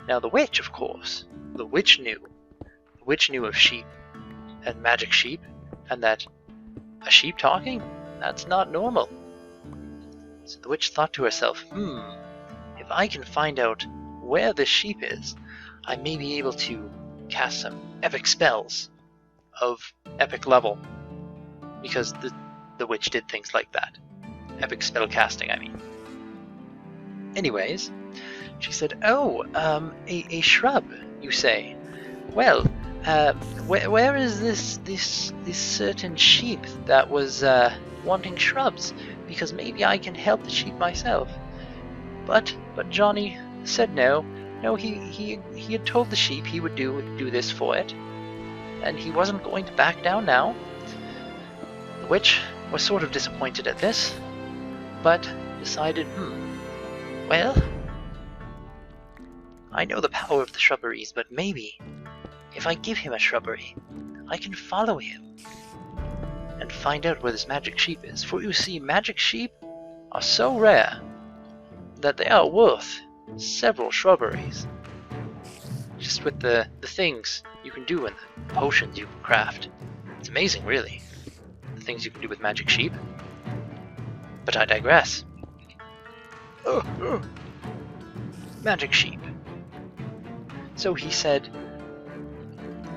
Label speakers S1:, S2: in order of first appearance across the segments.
S1: Now the witch, of course, the witch knew. The witch knew of sheep and magic sheep, and that a sheep talking? That's not normal. So the witch thought to herself, if I can find out where this sheep is, I may be able to cast some epic spells of epic level. Because the witch did things like that. Epic spell casting, I mean. Anyways, she said, a shrub, you say? Well, where is this certain sheep that was wanting shrubs? Because maybe I can help the sheep myself. But Johnny said no. No, he had told the sheep he would do this for it, and he wasn't going to back down now. The witch was sort of disappointed at this, but decided, well, I know the power of the shrubberies, but maybe if I give him a shrubbery, I can follow him and find out where this magic sheep is. For you see, magic sheep are so rare that they are worth several shrubberies. Just with the things you can do and the potions you can craft. It's amazing, really, the things you can do with magic sheep. But I digress. Magic sheep. So he said,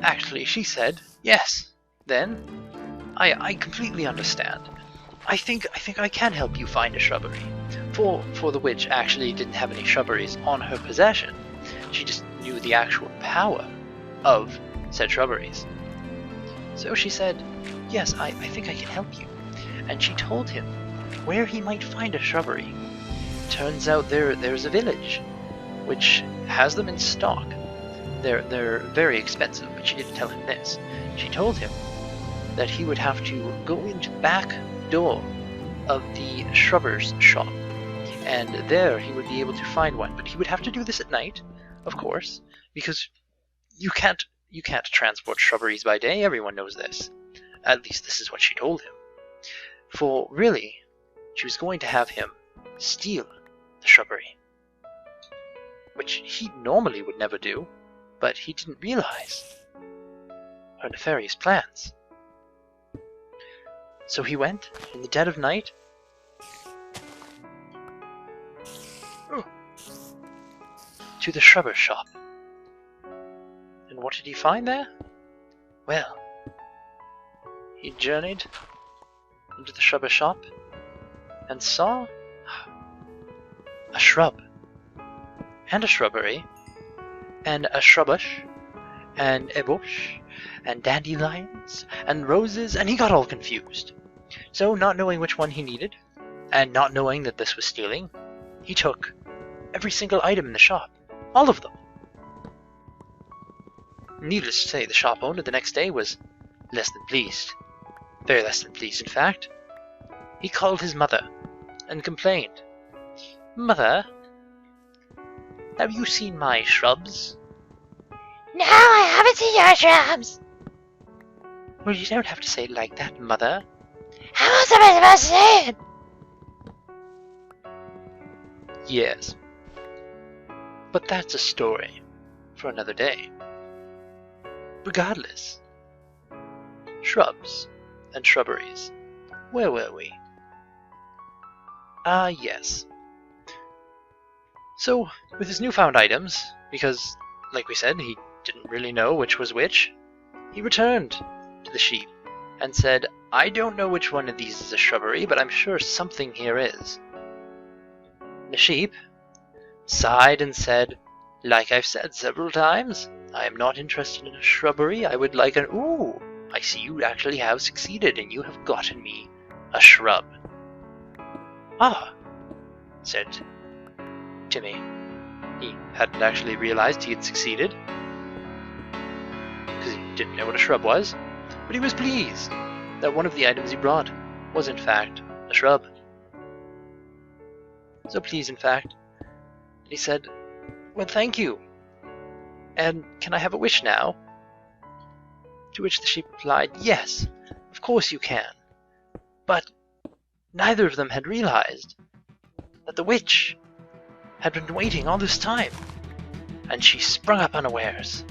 S1: actually she said, yes, then I completely understand. I think I can help you find a shrubbery. For the witch actually didn't have any shrubberies on her possession. She just knew the actual power of said shrubberies. So she said, yes, I think I can help you. And she told him where he might find a shrubbery. Turns out there's a village which has them in stock. They're very expensive, but she didn't tell him this. She told him that he would have to go into the back door of the Shrubber's shop, and there he would be able to find one. But he would have to do this at night, of course, because you can't transport shrubberies by day. Everyone knows this. At least this is what she told him. For really, she was going to have him steal the shrubbery, which he normally would never do, but he didn't realize her nefarious plans. So he went in the dead of night to the Shrubber shop. And what did he find there? Well, he journeyed into the Shrubber shop and saw a shrub, and a shrubbery, and a shrubbush, and a bush, and dandelions, and roses, and he got all confused. So, not knowing which one he needed, and not knowing that this was stealing, he took every single item in the shop, all of them. Needless to say, the shop owner the next day was less than pleased. Very less than pleased, in fact. He called his mother and complained, "Mother, have you seen my shrubs?"
S2: No, I haven't seen your shrubs.
S1: Well, you don't have to say it like that, Mother.
S2: How else am I supposed to say it?
S1: Yes. But that's a story for another day. Regardless. Shrubs and shrubberies. Where were we? Ah, yes. So, with his newfound items, because, like we said, he didn't really know which was which, he returned to the sheep and said, "I don't know which one of these is a shrubbery, but I'm sure something here is." The sheep sighed and said, "Like I've said several times, I am not interested in a shrubbery. I would like an... Ooh, I see you actually have succeeded, and you have gotten me a shrub." "Ah," said Timmy. He hadn't actually realized he had succeeded, because he didn't know what a shrub was, but he was pleased that one of the items he brought was in fact a shrub. So pleased, in fact, that he said, "Well, thank you. And can I have a wish now?" To which the sheep replied, "Yes, of course you can." But neither of them had realized that the witch had been waiting all this time. and she sprung up unawares.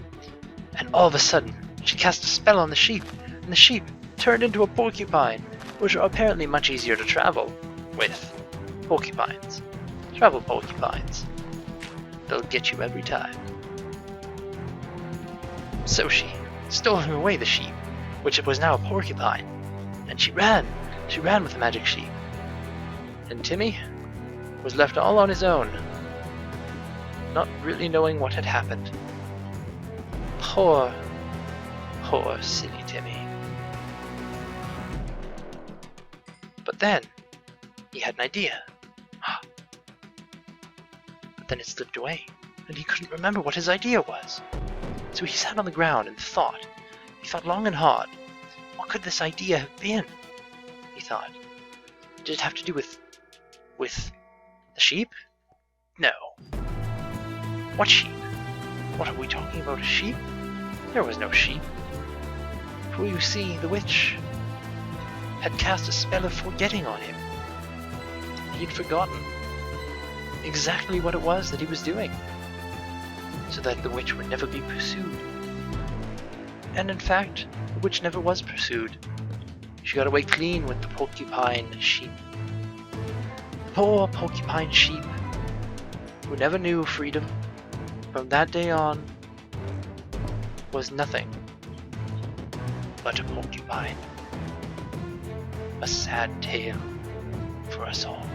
S1: And all of a sudden, she cast a spell on the sheep, and the sheep turned into a porcupine, which are apparently much easier to travel with. Porcupines. Travel porcupines. They'll get you every time. So she stole him away, the sheep, which was now a porcupine, and she ran with the magic sheep. And Timmy was left all on his own, not really knowing what had happened. Poor silly Timmy. But then, he had an idea. But then it slipped away, and he couldn't remember what his idea was. So he sat on the ground and thought. He thought long and hard. What could this idea have been? He thought. Did it have to do with the sheep? No. What sheep? What are we talking about, a sheep? There was no sheep. For you see, the witch had cast a spell of forgetting on him. He'd forgotten exactly what it was that he was doing, so that the witch would never be pursued. And in fact, the witch never was pursued. She got away clean with the porcupine sheep. The poor porcupine sheep, who never knew freedom, from that day on, was nothing but a porcupine. A sad tale for us all.